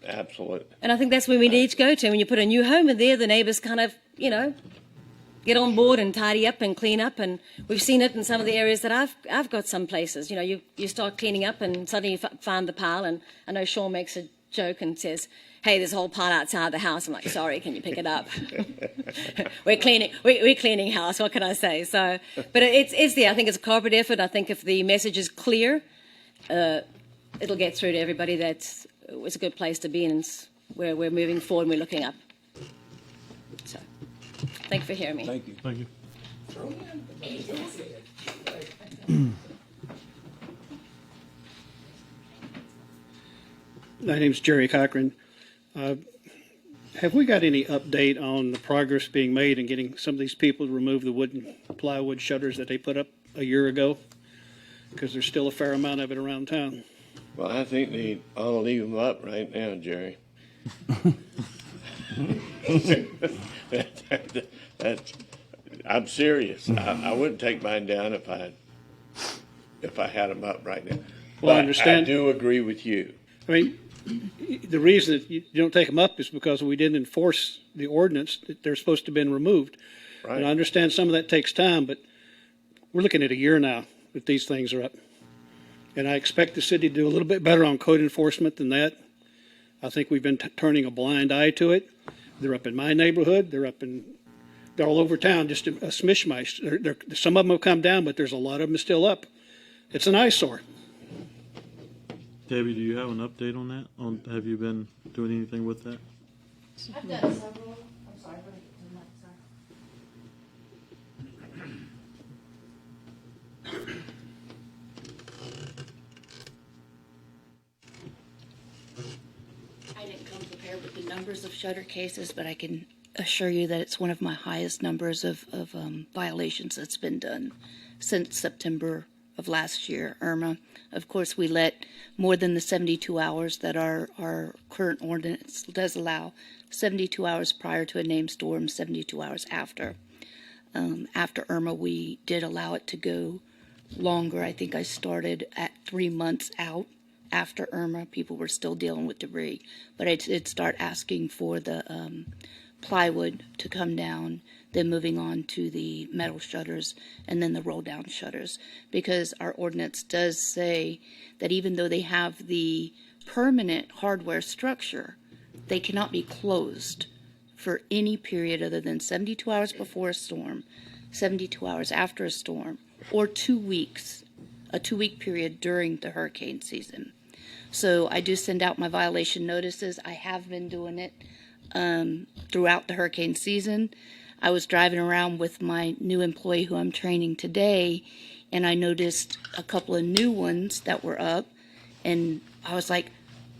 Absolutely. And I think that's where we need to go to. When you put a new home in there, the neighbors kind of, get on board and tidy up and clean up. And we've seen it in some of the areas that I've got some places. You start cleaning up and suddenly you find the pile. And I know Sean makes a joke and says, hey, there's a whole pile outside the house. I'm like, sorry, can you pick it up? We're cleaning house. What can I say? So, but it's there. I think it's a corporate effort. I think if the message is clear, it'll get through to everybody that it's a good place to be and where we're moving forward and we're looking up. So, thank you for hearing me. Thank you. Thank you. My name's Jerry Cochran. Have we got any update on the progress being made in getting some of these people to remove the plywood shutters that they put up a year ago? Because there's still a fair amount of it around town. Well, I think they ought to leave them up right now, Jerry. I'm serious. I wouldn't take mine down if I had them up right now. Well, I But understand. I do agree with you. I mean, the reason that you don't take them up is because we didn't enforce the ordinance that they're supposed to have been removed. Right. And I understand some of that takes time, but we're looking at a year now that these things are up. And I expect the city to do a little bit better on code enforcement than that. I think we've been turning a blind eye to it. They're up in my neighborhood. They're all over town, just a smishmash. Some of them have come down, but there's a lot of them still up. It's an eyesore. Debbie, do you have an update on that? Have you been doing anything with that? I've done several. I'm sorry. I didn't come prepared with the numbers of shutter cases, but I can assure you that it's one of my highest numbers of violations that's been done since September of last year, Irma. Of course, we let more than the 72 hours that our current ordinance does allow, 72 hours prior to a named storm, 72 hours after. After Irma, we did allow it to go longer. I think I started at 3 months out. After Irma, people were still dealing with debris, but I did start asking for the plywood to come down, then moving on to the metal shutters and then the roll down shutters, because our ordinance does say that even though they have the permanent hardware structure, they cannot be closed for any period other than 72 hours before a storm, 72 hours after a storm, or 2 weeks, a 2-week period during the hurricane season. So I do send out my violation notices. I have been doing it throughout the hurricane season. I was driving around with my new employee who I'm training today, and I noticed a couple of new ones that were up, and I was like,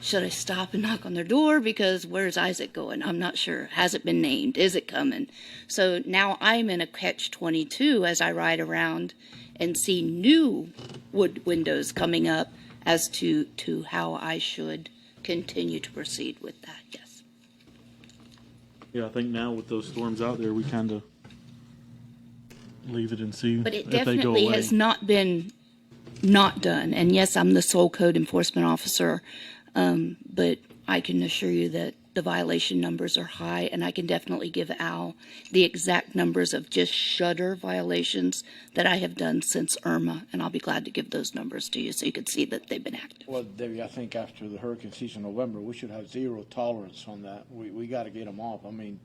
should I stop and knock on their door? Because where's Isaac going? I'm not sure. Has it been named? Is it coming? So now I'm in a catch-22 as I ride around and see new wood windows coming up as to how I should continue to proceed with that, yes. Yeah, I think now with those storms out there, we kind of leave it and see But it if they go definitely away. has not been not done. And yes, I'm the sole code enforcement officer, but I can assure you that the violation numbers are high, and I can definitely give Al the exact numbers of just shutter violations that I have done since Irma, and I'll be glad to give those numbers to you so you can see that they've been active. Well, Debbie, I think after the hurricane season in November, we should have zero tolerance on that. We got to get them off. I mean,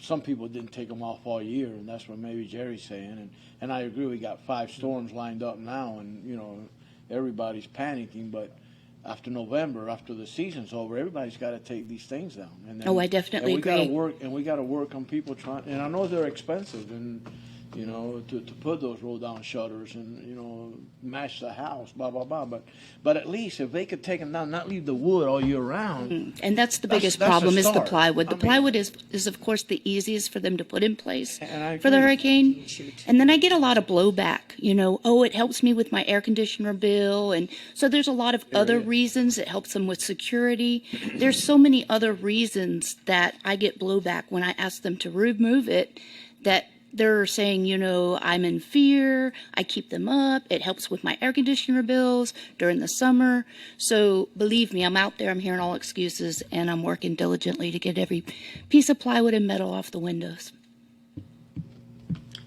some people didn't take them off all year, and that's what maybe Jerry's saying. And I agree, we got 5 storms lined up now, and, you know, everybody's panicking, but after November, after the season's over, everybody's got to take these things down. And then, Oh, I definitely and we gotta agree. we got to work on people trying, and I know they're expensive, and, you know, to put those roll down shutters and, you know, match the house, blah, blah, blah. But at least if they could take them down, not leave the wood all year round. And that's the That's- biggest that's a problem is the start. plywood. The I mean- plywood is of course the easiest for them to put in place And I for the agree. hurricane. And then I get a lot of blowback, you know, oh, it helps me with my air conditioner bill. And so there's a lot of other reasons. It helps them with security. There's so many other reasons that I get blowback when I ask them to remove it, that they're saying, you know, I'm in fear, I keep them up, it helps with my air conditioner bills during the summer. So believe me, I'm out there, I'm hearing all excuses, and I'm working diligently to get every piece of plywood and metal off the windows.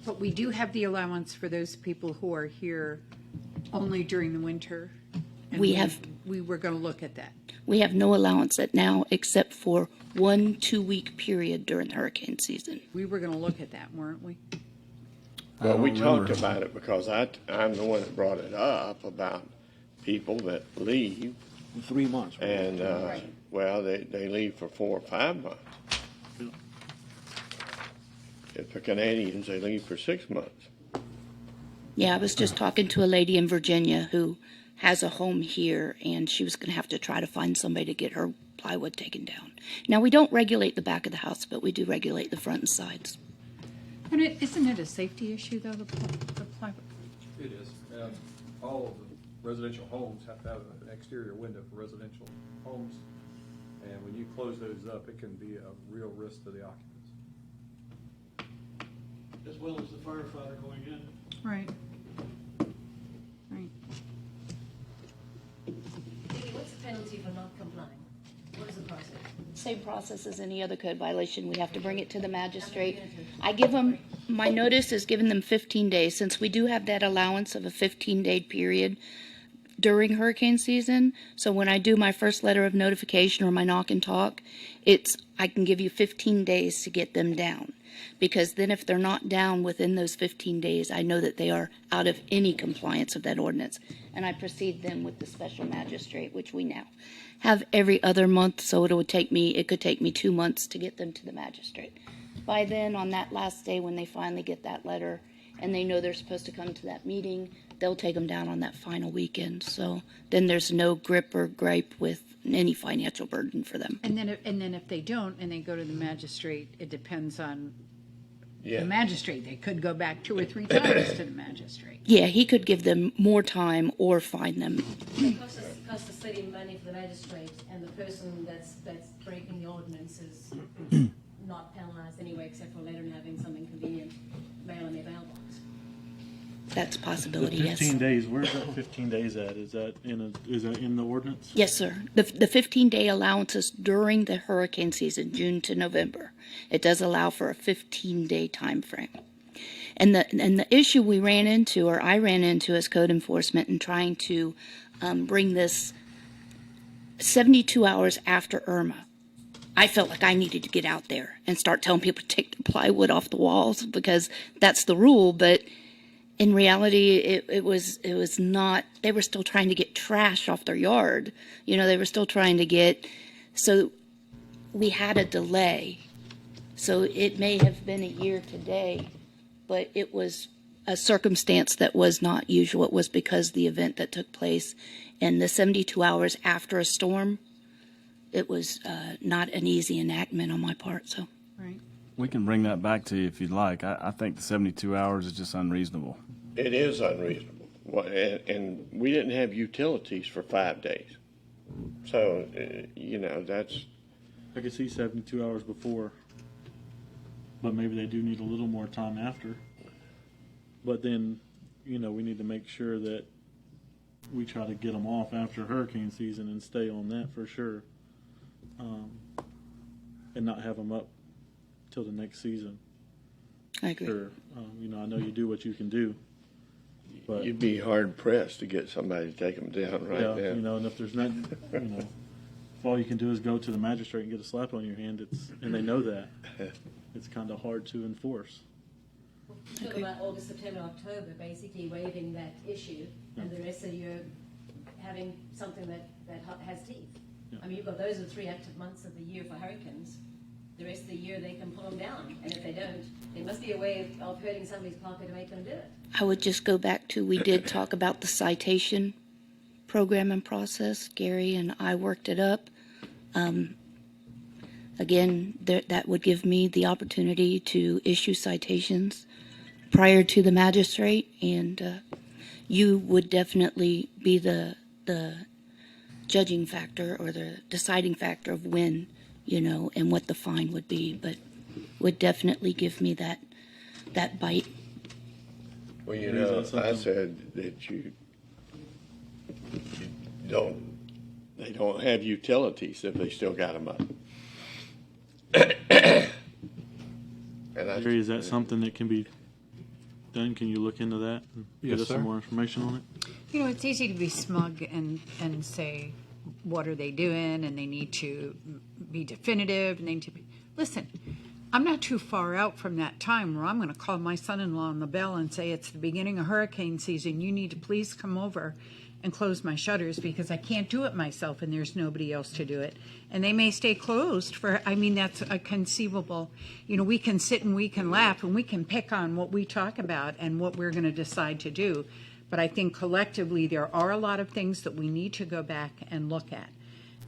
But we do have the allowance for those people who are here only during the winter. And we were going to look at that. We have no allowance at now except for 1 2-week period during the hurricane season. We were going to look at that, weren't we? Well, we don't talked remember. about it because I'm the one that brought it up about people that leave 3 months. and, well, they leave for 4 or 5 months. If the Canadians, they leave for 6 months. Yeah, I was just talking to a lady in Virginia who has a home here, and she was going to have to try to find somebody to get her plywood taken down. Now, we don't regulate the back of the house, but we do regulate the front and sides. And isn't it a safety issue, though, the plywood? It is. All of the residential homes have to have an exterior window for residential homes. And when you close those up, it can be a real risk to the occupants. As well as the firefighter going in. Right. Right. What's the penalty for not complying? What is the process? Same process as any other code violation. We have to bring it to the magistrate. I give them, my notice is giving them 15 days. Since we do have that allowance of a 15-day period during hurricane season, so when I do my first letter of notification or my knock and talk, I can give you 15 days to get them down. Because then if they're not down within those 15 days, I know that they are out of any compliance of that ordinance. And I proceed them with the special magistrate, which we now have every other month, so it could take me 2 months to get them to the magistrate. By then, on that last day when they finally get that letter and they know they're supposed to come to that meeting, they'll take them down on that final weekend. So then there's no grip or gripe with any financial burden for them. And then if they don't and they go to the magistrate, it depends on Yeah. the magistrate. They could go back 2 or 3 times to the magistrate. Yeah, he could give them more time or fine them. It costs the city money for the magistrate, and the person that's breaking the ordinance is not penalized anyway, except for later having some inconvenient mail in their mailbox. That's a The possibility, yes. 15 days, where's that 15 days at? Is that in the ordinance? Yes, sir. The 15-day allowances during the hurricane season, June to November. It does allow for a 15-day time frame. And the issue I ran into as code enforcement in trying to bring this 72 hours after Irma. I felt like I needed to get out there and start telling people to take the plywood off the walls because that's the rule, but in reality, it was not. They were still trying to get trash off their yard. You know, they were still trying to get. So we had a delay. So it may have been a year today, but it was a circumstance that was not usual. It was because the event that took place and the 72 hours after a storm. It was not an easy enactment on my part. So. Right. We can bring that back to you if you'd like. I think the 72 hours is just unreasonable. It is unreasonable. And we didn't have utilities for 5 days. So, you know, that's, I could see 72 hours before, but maybe they do need a little more time after. But then, we need to make sure that we try to get them off after hurricane season and stay on that for sure. And not have them up till the next season. I agree. Sure. I know you do what you can do. But You'd be hard pressed to get somebody to take them down right now. and if there's not, if all you can do is go to the magistrate and get a slap on your hand, and they know that, it's kind of hard to enforce. Talk about August, September, October, basically waiving that issue, and the rest of the year having something that has teeth. Yeah. I mean, you've got those are the 3 active months of the year for hurricanes. The rest of the year, they can pull them down, and if they don't, there must be a way of hurting somebody's pocket to make them do it. I would just go back to, we did talk about the citation program and process. Gary and I worked it up. Again, that would give me the opportunity to issue citations prior to the magistrate, and you would definitely be the judging factor or the deciding factor of when, and what the fine would be, but would definitely give me that bite. Well, I said that they don't have utilities if they still got them up. Gary, is that something that can be done? Can you look into that and get us some more information on it? It's easy to be smug and say, what are they doing? And they need to be definitive. And they need to be. Listen, I'm not too far out from that time where I'm going to call my son-in-law on the bell and say, it's the beginning of hurricane season. You need to please come over and close my shutters because I can't do it myself and there's nobody else to do it. And they may stay closed that's a conceivable, we can sit and we can laugh and we can pick on what we talk about and what we're going to decide to do. But I think collectively there are a lot of things that we need to go back and look at.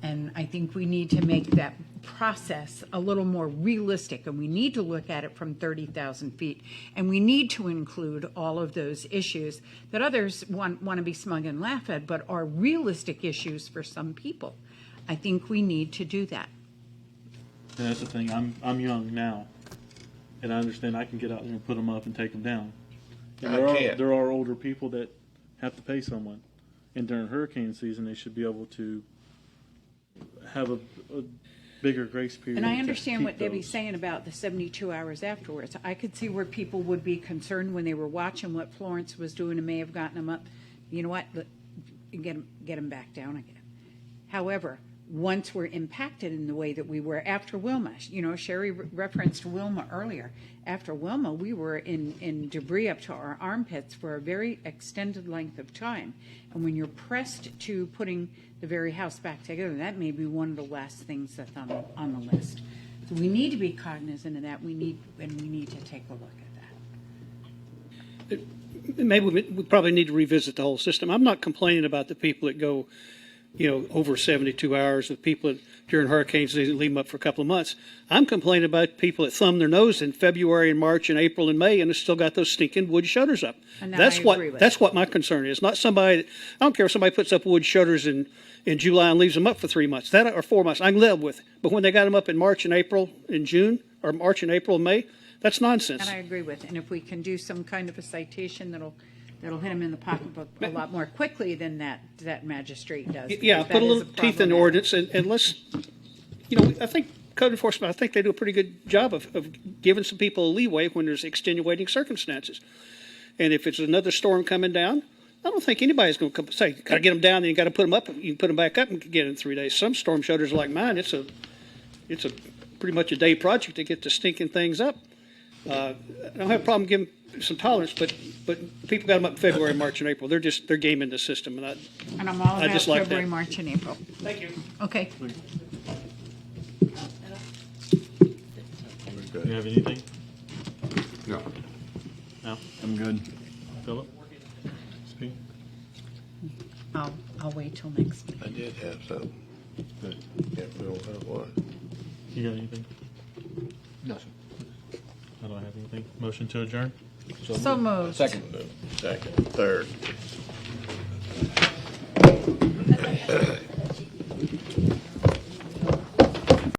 And I think we need to make that process a little more realistic, and we need to look at it from 30,000 feet. And we need to include all of those issues that others want to be smug and laugh at, but are realistic issues for some people. I think we need to do that. And that's the thing. I'm young now, and I understand I can get out there and put them up and take them down. And there are older people that have to pay someone, and during hurricane season, they should be able to have a bigger grace period. And I to understand keep what Debbie's those. saying about the 72 hours afterwards. I could see where people would be concerned when they were watching what Florence was doing and may have gotten them up. You know what? Get them back down again. However, once we're impacted in the way that we were after Wilma, Sherry referenced Wilma earlier. After Wilma, we were in debris up to our armpits for a very extended length of time. And when you're pressed to putting the very house back together, that may be one of the last things that's on the list. So we need to be cognizant of that. We need to take a look at that. Maybe we probably need to revisit the whole system. I'm not complaining about the people that go, over 72 hours, the people that during hurricanes they leave them up for a couple of months. I'm complaining about people that thumb their nose in February and March and April and May and have still got those stinking wood shutters up. And That's what my concern is. Not somebody. I don't care if somebody puts up wood shutters in July and leaves them up for 3 months, or 4 months. I can live with it. But when they got them up in March and April and June, or March and April and May, that's nonsense. And I agree with. And if we can do some kind of a citation that'll hit them in the pocketbook a lot more quickly than that magistrate does. Yeah, put a little teeth in the ordinance, and let's, I think code enforcement, I think they do a pretty good job of giving some people a leeway when there's extenuating circumstances. And if it's another storm coming down, I don't think anybody's going to say, got to get them down, and you got to put them up. You can put them back up and get in 3 days. Some storm shutters like mine, it's a pretty much a day project to get the stinking things up. I don't have a problem giving some tolerance, but people got them up in February, March, and April. They're gaming the system, and I'm all about just like February, that. March, and April. Thank you. Okay. You have anything? No. No? I'm good. Philip? Speak? I'll wait till next meeting. I did have some. Good. Yeah, we don't have one. You got anything? No, I don't have anything. Motion to adjourn? So moved. Second. Second, third.